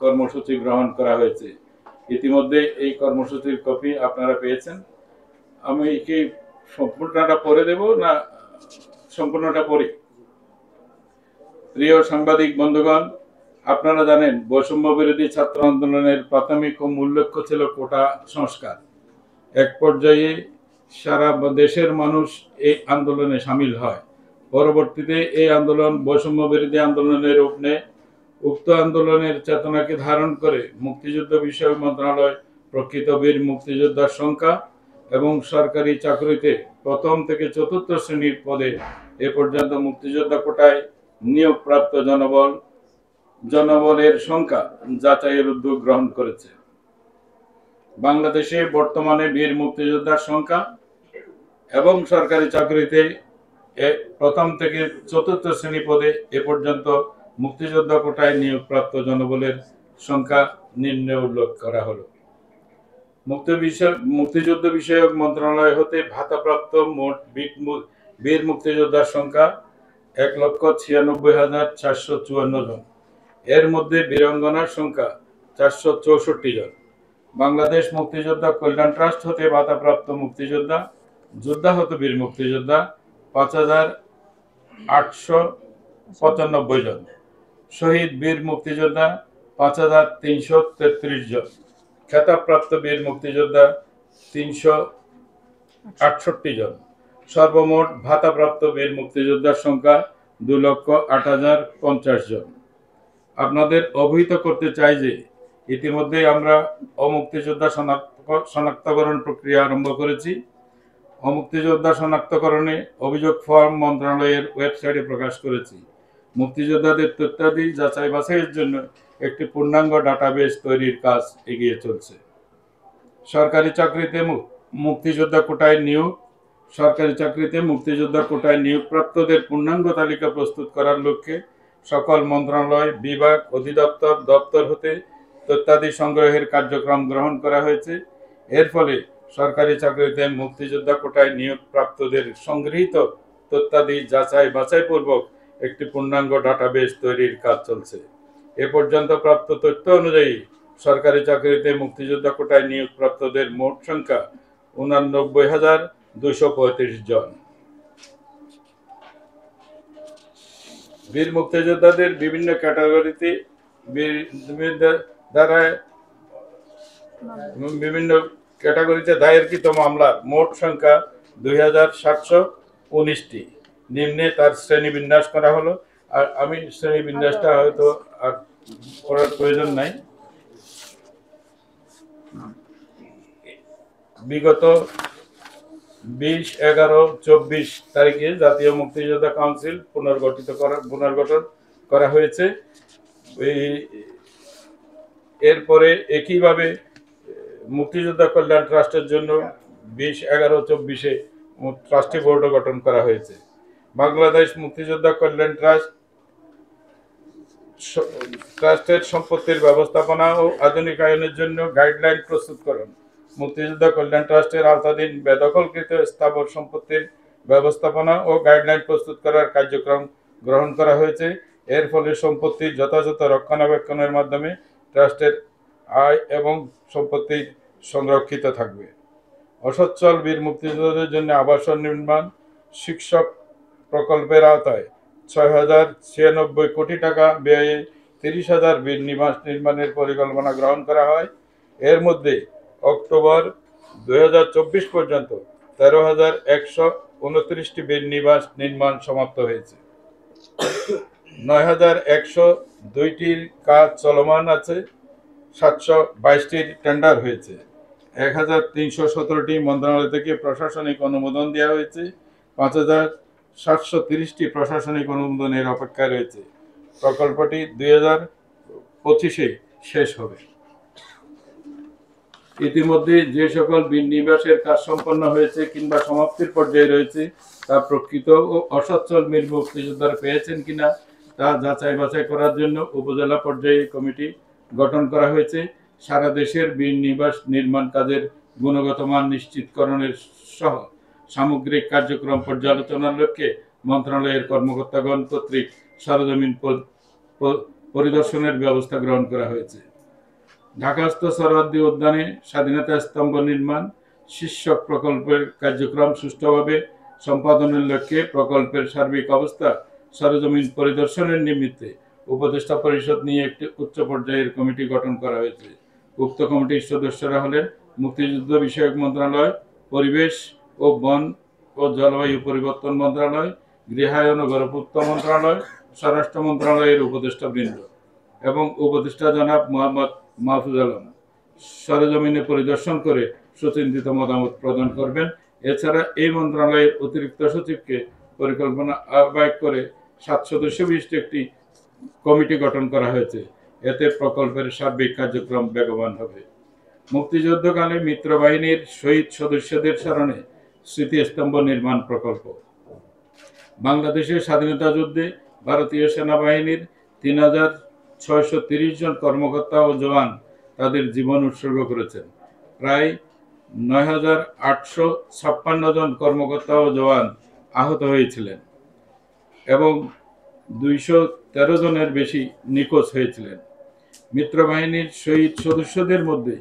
কর্মসূচি গ্রহণ করা হয়েছে। ইতিমধ্যে এই কর্মসূচির কপি আপনারা পেয়েছেন। আমি কি সম্পূর্ণটা পড়ে দেব না সম্পূর্ণটা পড়ি? প্রিয় সাংবাদিক বন্ধুগণ, আপনারা জানেন বৈষম্য বিরোধী ছাত্র আন্দোলনের প্রাথমিক ও মূল লক্ষ্য ছিল কোটা সংস্কার। এক পর্যায়ে সারা দেশের মানুষ এই আন্দোলনে সামিল হয়। পরবর্তীতে এই আন্দোলন বৈষম্য বিরোধী আন্দোলনের রূপ নেয়। উক্ত আন্দোলনের চেতনাকে ধারণ করে মুক্তিযুদ্ধ বিষয়ক মন্ত্রণালয় প্রকৃত বীর মুক্তিযোদ্ধার সংখ্যা এবং সরকারি চাকরিতে প্রথম থেকে চতুর্থ শ্রেণীর পদে এ পর্যন্ত মুক্তিযোদ্ধা কোটায় নিয়োগপ্রাপ্ত জনবলের সংখ্যা যাচাইয়ের উদ্যোগ গ্রহণ করেছে। বাংলাদেশে বর্তমানে বীর মুক্তিযোদ্ধার সংখ্যা এবং সরকারি চাকরিতে প্রথম থেকে চতুর্থ শ্রেণী পদে এ পর্যন্ত মুক্তিযোদ্ধা কোটায় নিয়োগপ্রাপ্ত জনবলের সংখ্যা নিম্নে উল্লেখ করা হলো। মুক্তিযুদ্ধ বিষয়ক মন্ত্রণালয় হতে ভাতাপ্রাপ্ত মোট বীর মুক্তিযোদ্ধার সংখ্যা 1,96,454 জন। এর মধ্যে বীরাঙ্গনার সংখ্যা 464 জন। বাংলাদেশ মুক্তিযোদ্ধা কল্যাণ ট্রাস্ট হতে ভাতাপ্রাপ্ত মুক্তিযোদ্ধা যোদ্ধাহত বীর মুক্তিযোদ্ধা 5,895 জন। শহীদ বীর মুক্তিযোদ্ধা 5,333 জন। খেতাবপ্রাপ্ত বীর মুক্তিযোদ্ধা 368 জন। সর্বমোট ভাতাপ্রাপ্ত বীর মুক্তিযোদ্ধার সংখ্যা 2,08,050 জন। আপনাদের অবহিত করতে চাই যে ইতিমধ্যে আমরা অমুক্তিযোদ্ধা শনাক্তকরণ প্রক্রিয়া আরম্ভ করেছি। অমুক্তিযোদ্ধা শনাক্তকরণে অভিযোগ ফর্ম মন্ত্রণালয়ের ওয়েবসাইটে প্রকাশ করেছি। মুক্তিযোদ্ধাদের তথ্যাদি যাচাই বাছাইয়ের জন্য একটি পূর্ণাঙ্গ ডাটাবেস তৈরির কাজ এগিয়ে চলছে। সরকারি চাকরিতে মুক্তিযোদ্ধা কোটায় নিয়োগ। সরকারি চাকরিতে মুক্তিযোদ্ধা কোটায় নিয়োগপ্রাপ্তদের পূর্ণাঙ্গ তালিকা প্রস্তুত করার লক্ষ্যে সকল মন্ত্রণালয়, বিভাগ, অধিদপ্তর, দপ্তর হতে তথ্যাদি সংগ্রহের কার্যক্রম গ্রহণ করা হয়েছে। এর ফলে সরকারি চাকরিতে মুক্তিযোদ্ধা কোটায় নিয়োগপ্রাপ্তদের সংগৃহীত তথ্যাদি যাচাই বাছাইপূর্বক একটি পূর্ণাঙ্গ ডাটাবেস তৈরির কাজ চলছে। এ পর্যন্ত প্রাপ্ত তথ্য অনুযায়ী সরকারি চাকরিতে মুক্তিযোদ্ধা কোটায় নিয়োগপ্রাপ্তদের মোট সংখ্যা 89,235 জন। বীর মুক্তিযোদ্ধাদের বিভিন্ন ক্যাটাগরিতে দায়েরকৃত মামলার মোট সংখ্যা 2,719টি। নিম্নে তার শ্রেণীবিন্যাস করা হলো। আর আমি শ্রেণীবিন্যাসটা হয়তো আর করার প্রয়োজন নাই। বিগত 20/11/24 তারিখে জাতীয় মুক্তিযোদ্ধা কাউন্সিল পুনর্গঠন করা হয়েছে। এরপরে একইভাবে মুক্তিযোদ্ধা কল্যাণ ট্রাস্টের জন্য 20/11/24 ট্রাস্টি বোর্ড গঠন করা হয়েছে। বাংলাদেশ মুক্তিযোদ্ধা কল্যাণ ট্রাস্টের সম্পত্তির ব্যবস্থাপনা ও আধুনিকায়নের জন্য গাইডলাইন প্রস্তুতকরণ। মুক্তিযোদ্ধা কল্যাণ ট্রাস্টের আওতাধীন বেদখলকৃত স্থাবর সম্পত্তির ব্যবস্থাপনা ও গাইডলাইন প্রস্তুত করার কার্যক্রম গ্রহণ করা হয়েছে। এর ফলে সম্পত্তির যথাযথ রক্ষণাবেক্ষণের মাধ্যমে ট্রাস্টের আয় এবং সম্পত্তি সংরক্ষিত থাকবে। অসচ্ছল বীর মুক্তিযোদ্ধাদের জন্য আবাসন নির্মাণ শিক্ষক প্রকল্পের আওতায় 6,096 কোটি টাকা ব্যয়ে 30,000 বীর নিবাস নির্মাণের পরিকল্পনা গ্রহণ করা হয়। এর মধ্যে অক্টোবর 2024 পর্যন্ত 13,129টি বীর নিবাস নির্মাণ সমাপ্ত হয়েছে। 9,102টির কাজ চলমান আছে। 722টির টেন্ডার হয়েছে। 1,317টি মন্ত্রণালয় থেকে প্রশাসনিক অনুমোদন দেওয়া হয়েছে। 5,730টি প্রশাসনিক অনুমোদনের অপেক্ষায় রয়েছে। প্রকল্পটি 2025-এ শেষ হবে। ইতিমধ্যে যে সকল বীর নিবাসের কাজ সম্পন্ন হয়েছে কিংবা সমাপ্তির পর্যায়ে রয়েছে তা প্রকৃত ও অসচ্ছল বীর মুক্তিযোদ্ধারা পেয়েছেন কিনা তা যাচাই বাছাই করার জন্য উপজেলা পর্যায়ে কমিটি গঠন করা হয়েছে। সারা দেশের বীর নিবাস নির্মাণ কাজের গুণগত মান নিশ্চিতকরণের সহ সামগ্রিক কার্যক্রম পর্যালোচনার লক্ষ্যে মন্ত্রণালয়ের কর্মকর্তাগণ কর্তৃক সরজমিন পরিদর্শনের ব্যবস্থা গ্রহণ করা হয়েছে। ঢাকাস্থ সরহদ্দি উদ্যানে স্বাধীনতা স্তম্ভ নির্মাণ শীর্ষক প্রকল্পের কার্যক্রম সুষ্ঠুভাবে সম্পাদনের লক্ষ্যে প্রকল্পের সার্বিক অবস্থা সরেজমিন পরিদর্শনের নিমিত্তে উপদেষ্টা পরিষদ নিয়ে একটি উচ্চ পর্যায়ের কমিটি গঠন করা হয়েছে। উক্ত কমিটির সদস্যরা হলেন মুক্তিযুদ্ধ বিষয়ক মন্ত্রণালয়, পরিবেশ ও বন ও জলবায়ু পরিবর্তন মন্ত্রণালয়, গৃহায়ন ও গণপূর্ত মন্ত্রণালয়, স্বরাষ্ট্র মন্ত্রণালয়ের উপদেষ্টা বৃন্দ এবং উপদেষ্টা জনাব মোহাম্মদ মাহফুজ আলম সরেজমিনে পরিদর্শন করে সুচিন্তিত মতামত প্রদান করবেন। এছাড়া এই মন্ত্রণালয়ের অতিরিক্ত সচিবকে পরিকল্পনা আহ্বায়ক করে 7 সদস্য বিশিষ্ট একটি কমিটি গঠন করা হয়েছে। এতে প্রকল্পের সার্বিক কার্যক্রম বেগবান হবে। মুক্তিযুদ্ধকালে মিত্রবাহিনীর শহীদ সদস্যদের স্মরণে স্মৃতিস্তম্ভ নির্মাণ প্রকল্প। বাংলাদেশের স্বাধীনতা যুদ্ধে ভারতীয় সেনাবাহিনীর 3630 জন কর্মকর্তা ও জওয়ান তাদের জীবন উৎসর্গ করেছেন। প্রায় 9856 জন কর্মকর্তা ও জওয়ান আহত হয়েছিলেন এবং 213 জনের বেশি নিখোঁজ হয়েছিলেন। মিত্রবাহিনীর শহীদ সদস্যদের মধ্যে